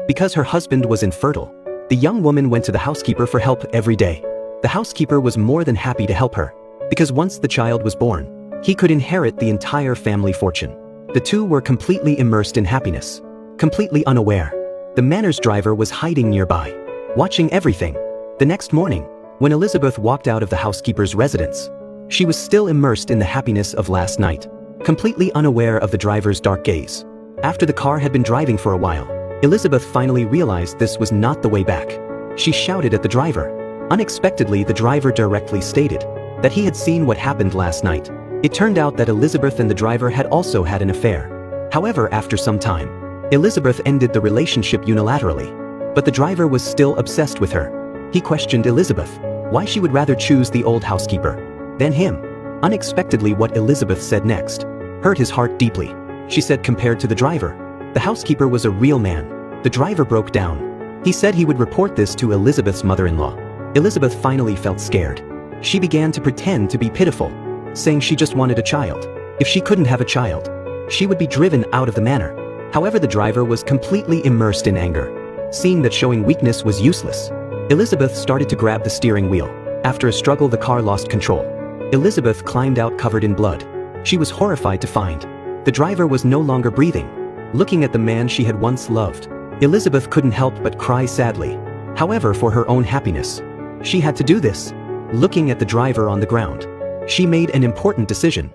Because her husband was infertile, the young woman went to the housekeeper for help every day. The housekeeper was more than happy to help her, because once the child was born, he could inherit the entire family fortune. The two were completely immersed in happiness, completely unaware. The manor's driver was hiding nearby, watching everything. The next morning, when Elizabeth walked out of the housekeeper's residence, she was still immersed in the happiness of last night, completely unaware of the driver's dark gaze. After the car had been driving for a while, Elizabeth finally realized this was not the way back. She shouted at the driver. Unexpectedly, the driver directly stated that he had seen what happened last night. It turned out that Elizabeth and the driver had also had an affair. However, after some time, Elizabeth ended the relationship unilaterally, but the driver was still obsessed with her. He questioned Elizabeth why she would rather choose the old housekeeper than him. Unexpectedly, what Elizabeth said next hurt his heart deeply. She said compared to the driver, the housekeeper was a real man. The driver broke down. He said he would report this to Elizabeth's mother-in-law. Elizabeth finally felt scared. She began to pretend to be pitiful, saying she just wanted a child. If she couldn't have a child, she would be driven out of the manor. However, the driver was completely immersed in anger. Seeing that showing weakness was useless, Elizabeth started to grab the steering wheel. After a struggle, the car lost control. Elizabeth climbed out covered in blood. She was horrified to find the driver was no longer breathing. Looking at the man she had once loved, Elizabeth couldn't help but cry sadly. However, for her own happiness, she had to do this. Looking at the driver on the ground, she made an important decision.